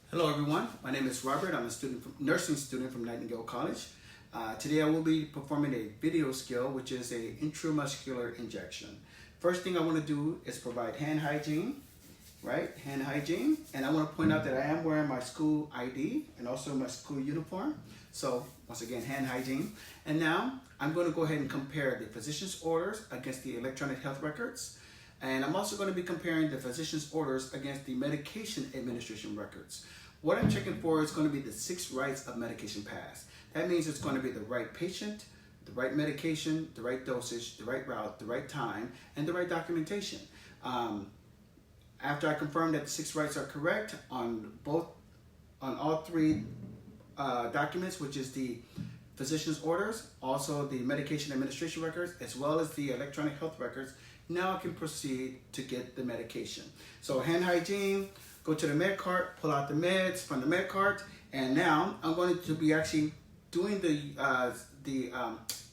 Hello everyone, my name is Robert. I'm a nursing student from Nightingale College. Today I will be performing a video skill, which is a intramuscular injection. First thing I want to do is provide hand hygiene, right? Hand hygiene. And I want to point out that I am wearing my school ID and also my school uniform. So once again, hand hygiene. And now I'm going to go ahead and compare the physician's orders against the electronic health records. And I'm also going to be comparing the physician's orders against the medication administration records. What I'm checking for is going to be the 6 rights of medication pass. That means it's going to be the right patient, the right medication, the right dosage, the right route, the right time, and the right documentation. After I confirm that the 6 rights are correct on all 3 documents, which is the physician's orders, also the medication administration records, as well as the electronic health records, now I can proceed to get the medication. So hand hygiene, go to the med cart, pull out the meds from the med cart, and now I'm going to be actually doing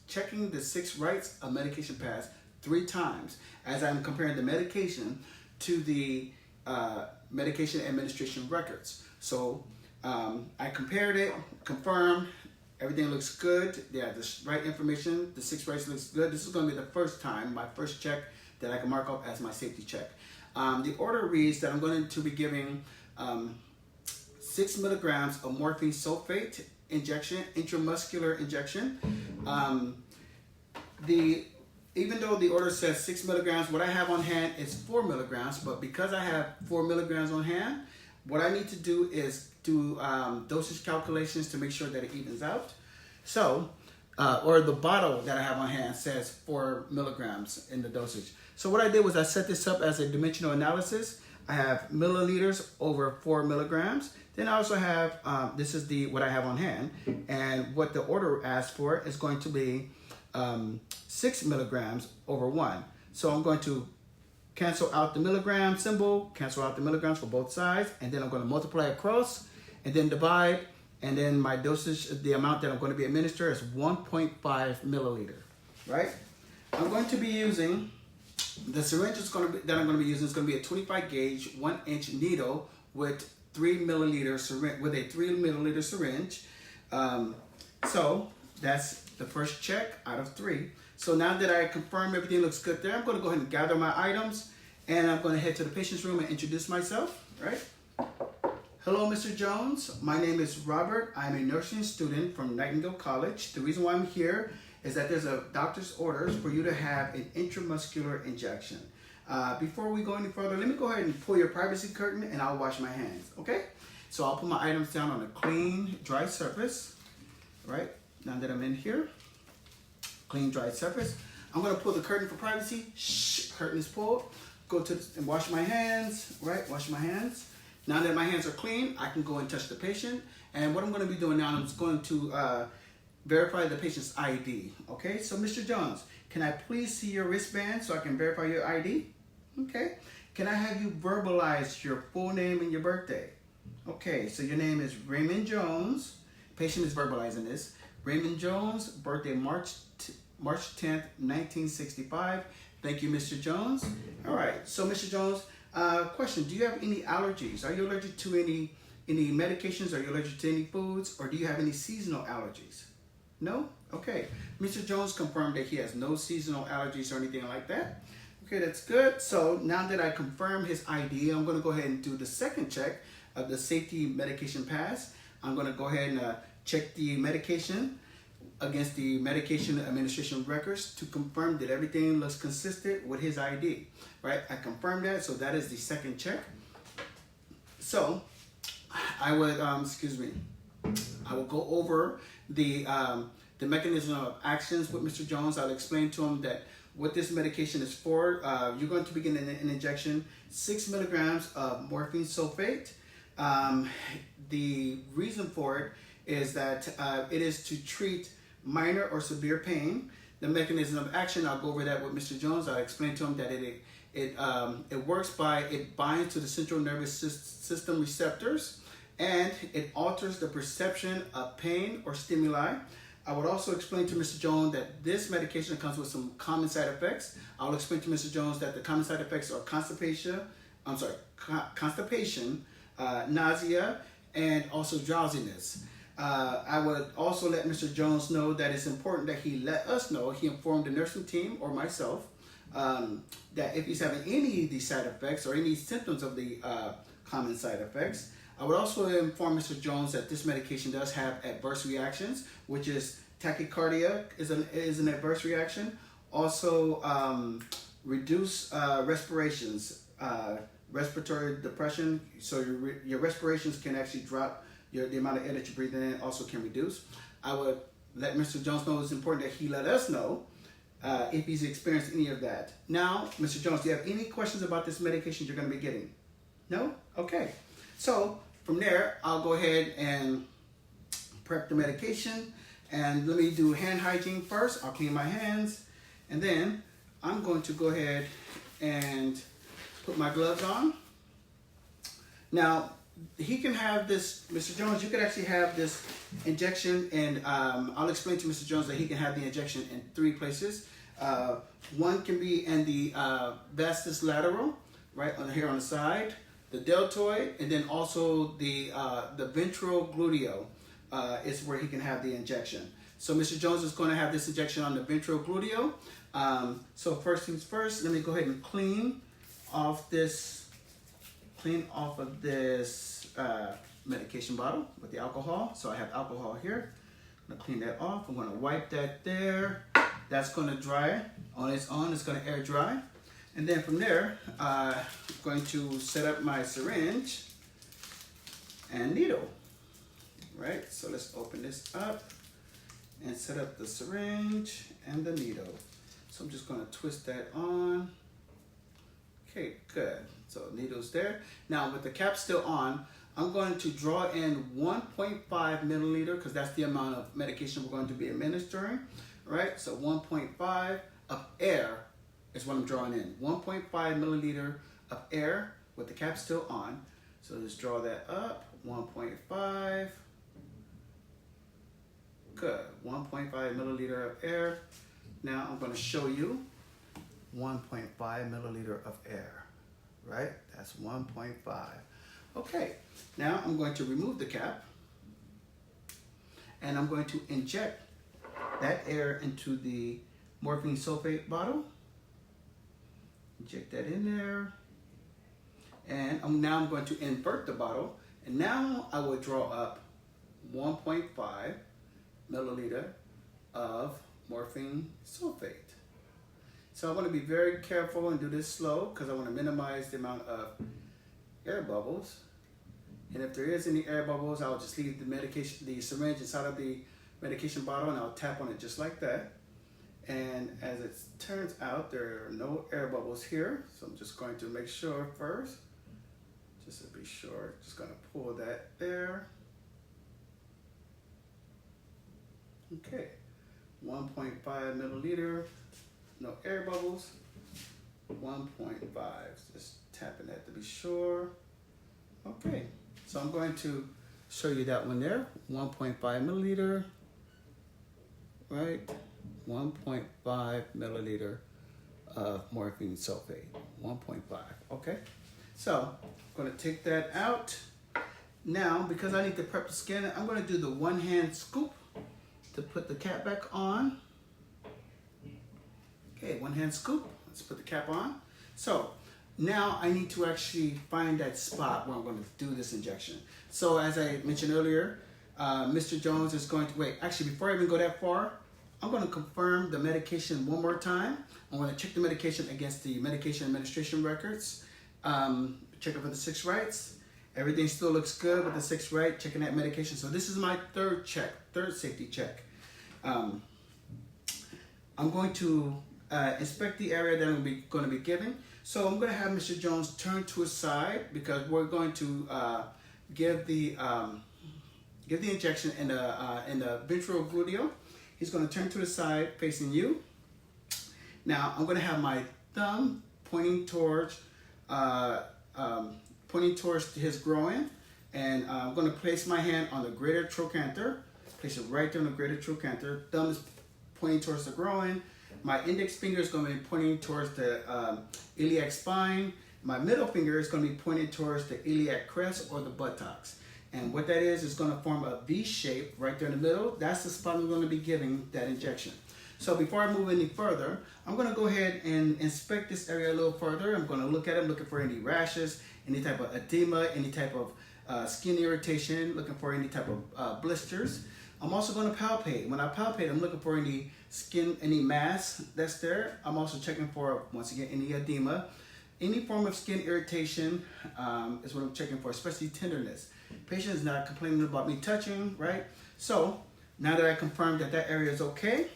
checking the 6 rights of medication pass 3 times as I'm comparing the medication to the medication administration records. So I compared it, confirmed, everything looks good. They have the right information. The 6 rights looks good. This is going to be the first time, my first check that I can mark up as my safety check. The order reads that I'm going to be giving 6 milligrams of morphine sulfate injection, intramuscular injection. Even though the order says 6 milligrams, what I have on hand is 4 milligrams, but because I have 4 milligrams on hand, what I need to do is do dosage calculations to make sure that it evens out. So, or the bottle that I have on hand says 4 milligrams in the dosage. So what I did was I set this up as a dimensional analysis. I have milliliters over 4 milligrams. Then I also have, this is what I have on hand. And what the order asks for is going to be 6 milligrams over 1. So I'm going to cancel out the milligram symbol, cancel out the milligrams for both sides, and then I'm going to multiply across and then divide. And then my dosage, the amount that I'm going to be administered is 1.5 milliliter, right? I'm going to be using, the syringe that I'm going to be using is going to be a 25 gauge, 1 inch needle with 3 milliliter syringe, with a 3 milliliter syringe. So that's the first check out of 3. So now that I confirm everything looks good there, I'm going to go ahead and gather my items and I'm going to head to the patient's room and introduce myself, right? Hello, Mr. Jones. My name is Robert. I'm a nursing student from Nightingale College. The reason why I'm here is that there's a doctor's orders for you to have an intramuscular injection. Before we go any further, let me go ahead and pull your privacy curtain and I'll wash my hands, okay? So I'll put my items down on a clean, dry surface, right? Now that I'm in here, clean, dry surface. I'm gonna pull the curtain for privacy. Shh, curtain is pulled. And wash my hands, right? Wash my hands. Now that my hands are clean, I can go and touch the patient. And what I'm gonna be doing now, I'm just going to verify the patient's ID, okay? So Mr. Jones, can I please see your wristband so I can verify your ID? Okay. Can I have you verbalize your full name and your birthday? Okay, so your name is Raymond Jones. Patient is verbalizing this. Raymond Jones, birthday March 10th, 1965. Thank you, Mr. Jones. All right, so Mr. Jones, question, do you have any allergies? Are you allergic to any medications? Are you allergic to any foods? Or do you have any seasonal allergies? No? Okay. Mr. Jones confirmed that he has no seasonal allergies or anything like that. Okay, that's good. So now that I confirm his ID, I'm going to go ahead and do the second check of the safety medication pass. I'm going to go ahead and check the medication against the medication administration records to confirm that everything looks consistent with his ID, right? I confirmed that, so that is the second check. So I would, I will go over the mechanism of actions with Mr. Jones. I'll explain to him that what this medication is for. You're going to begin an injection, 6 milligrams of morphine sulfate. The reason for it is that it is to treat minor or severe pain. The mechanism of action, I'll go over that with Mr. Jones. I'll explain to him that it works by, it binds to the central nervous system receptors and it alters the perception of pain or stimuli. I would also explain to Mr. Jones that this medication comes with some common side effects. I'll explain to Mr. Jones that the common side effects are constipation, nausea, and also drowsiness. I would also let Mr. Jones know that it's important that he let us know, he informed the nursing team or myself, that if he's having any of these side effects or any symptoms of the common side effects. I would also inform Mr. Jones that this medication does have adverse reactions, which is tachycardia is an adverse reaction. Also, reduce respirations, respiratory depression. So your respirations can actually drop. The amount of air that you're breathing in also can reduce. I would let Mr. Jones know it's important that he let us know if he's experienced any of that. Now, Mr. Jones, do you have any questions about this medication you're going to be getting? No? Okay. So from there, I'll go ahead and prep the medication. And let me do hand hygiene first. I'll clean my hands. And then I'm going to go ahead and put my gloves on. Now, he can have this, Mr. Jones, you could actually have this injection, and I'll explain to Mr. Jones that he can have the injection in 3 places. One can be in the vastus lateral, right on here on the side, the deltoid, and then also the ventral gluteal is where he can have the injection. So Mr. Jones is going to have this injection on the ventral gluteal. So first things first, let me go ahead and clean off of this medication bottle with the alcohol. So I have alcohol here. I'm going to clean that off. I'm going to wipe that there. That's going to dry on its own. It's going to air dry. And then from there, I'm going to set up my syringe and needle. Right? So let's open this up and set up the syringe and the needle. So I'm just going to twist that on. Okay, good. So needle's there. Now with the cap still on, I'm going to draw in 1.5 milliliter because that's the amount of medication we're going to be administering, right? So 1.5 of air is what I'm drawing in. 1.5 milliliter of air with the cap still on. So just draw that up, 1.5. Good, 1.5 milliliter of air. Now I'm going to show you 1.5 milliliter of air, right? That's 1.5. Okay, now I'm going to remove the cap and I'm going to inject that air into the morphine sulfate bottle. Inject that in there. And now I'm going to invert the bottle, and now I will draw up 1.5 milliliter of morphine sulfate. So I want to be very careful and do this slow because I want to minimize the amount of air bubbles. And if there is any air bubbles, I'll just leave the syringe inside of the medication bottle and I'll tap on it just like that. And as it turns out, there are no air bubbles here. So I'm just going to make sure first, just to be sure, just going to pull that there. Okay, 1.5 milliliter, no air bubbles, 1.5, just tapping that to be sure. Okay, so I'm going to show you that one there, 1.5 milliliter, right? 1.5 milliliter of morphine sulfate, 1.5, okay? So I'm gonna take that out. Now, because I need to prep the skin, I'm gonna do the one hand scoop to put the cap back on. Okay, one hand scoop, let's put the cap on. So now I need to actually find that spot where I'm going to do this injection. So as I mentioned earlier, Mr. Jones is going to, wait, actually before I even go that far, I'm going to confirm the medication one more time. I'm going to check the medication against the medication administration records, check it for the 6 rights. Everything still looks good with the 6 right, checking that medication. So this is my third safety check. I'm going to inspect the area that I'm going to be giving. So I'm going to have Mr. Jones turn to his side because we're going to give the injection in the ventral gluteal. He's going to turn to the side facing you. Now I'm going to have my thumb pointing towards his groin, and I'm going to place my hand on the greater trochanter. Place it right there on the greater trochanter. Thumb is pointing towards the groin. My index finger is going to be pointing towards the iliac spine. My middle finger is going to be pointing towards the iliac crest or the buttocks. And what that is going to form a V shape right there in the middle. That's the spot I'm going to be giving that injection. So before I move any further, I'm going to go ahead and inspect this area a little further. I'm going to look at it, looking for any rashes, any type of edema, any type of skin irritation, looking for any type of blisters. I'm also going to palpate. When I palpate, I'm looking for any skin, any mass that's there. I'm also checking for, once again, any edema. Any form of skin irritation is what I'm checking for, especially tenderness. Patient is not complaining about me touching, right? So now that I confirmed that that area is okay,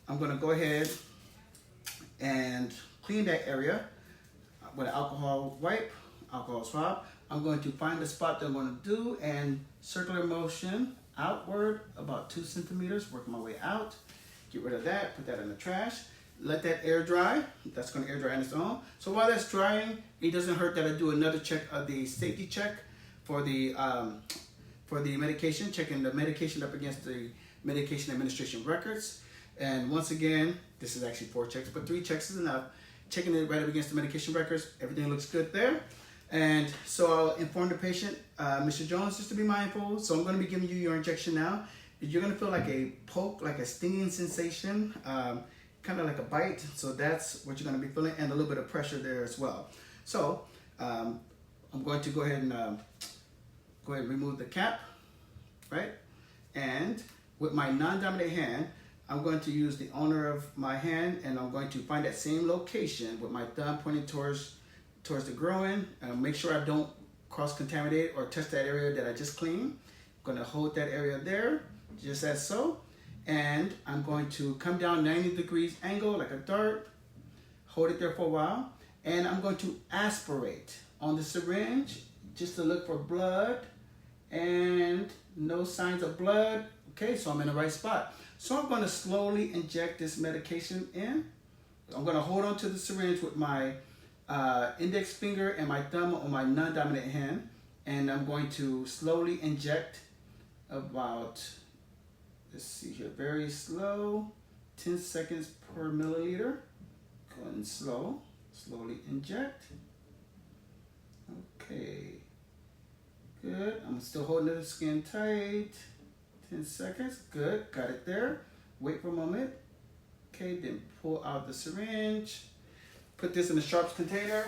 I'm going to go ahead and clean that area with an alcohol wipe, alcohol swab. I'm going to find the spot that I'm going to do and circular motion outward about 2 centimeters, work my way out. Get rid of that, put that in the trash. Let that air dry. That's going to air dry on its own. So while that's drying, it doesn't hurt that I do another check of the safety check for the medication, checking the medication up against the medication administration records. And once again, this is actually 4 checks, but 3 checks is enough. Checking it right up against the medication records, everything looks good there. And so I'll inform the patient, Mr. Jones, just to be mindful. So I'm going to be giving you your injection now. You're going to feel like a poke, like a stinging sensation, kind of like a bite. So that's what you're going to be feeling, and a little bit of pressure there as well. So I'm going to go ahead and remove the cap, right? And with my non-dominant hand, I'm going to use the owner of my hand, and I'm going to find that same location with my thumb pointing towards the groin. Make sure I don't cross-contaminate or touch that area that I just cleaned. I'm going to hold that area there, just as so. And I'm going to come down 90 degrees angle like a dart, hold it there for a while, and I'm going to aspirate on the syringe just to look for blood, and no signs of blood. Okay, so I'm in the right spot. So I'm going to slowly inject this medication in. I'm going to hold on to the syringe with my index finger and my thumb on my non-dominant hand, and I'm going to slowly inject about, let's see here, very slow, 10 seconds per milliliter. Going slow, slowly inject. Okay, good. I'm still holding the skin tight. 10 seconds, good, got it there. Wait for a moment. Okay, then pull out the syringe. Put this in a sharps container.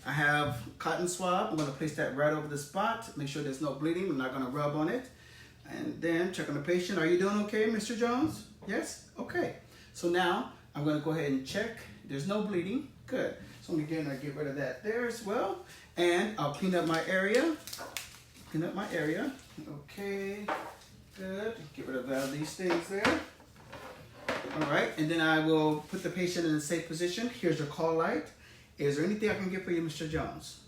I have cotton swab. I'm going to place that right over the spot. Make sure there's no bleeding. I'm not going to rub on it. And then check on the patient. Are you doing okay, Mr. Jones? Yes? Okay. So now I'm going to go ahead and check. There's no bleeding. Good. So again, I get rid of that there as well. And I'll clean up my area. Clean up my area. Okay. Good. Get rid of all these things there. All right, and then I will put the patient in a safe position. Here's your call light. Is there anything I can get for you, Mr. Jones?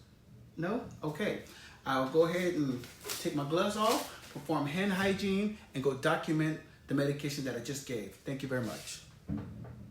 No? Okay. I'll go ahead and take my gloves off, perform hand hygiene, and go document the medication that I just gave. Thank you very much.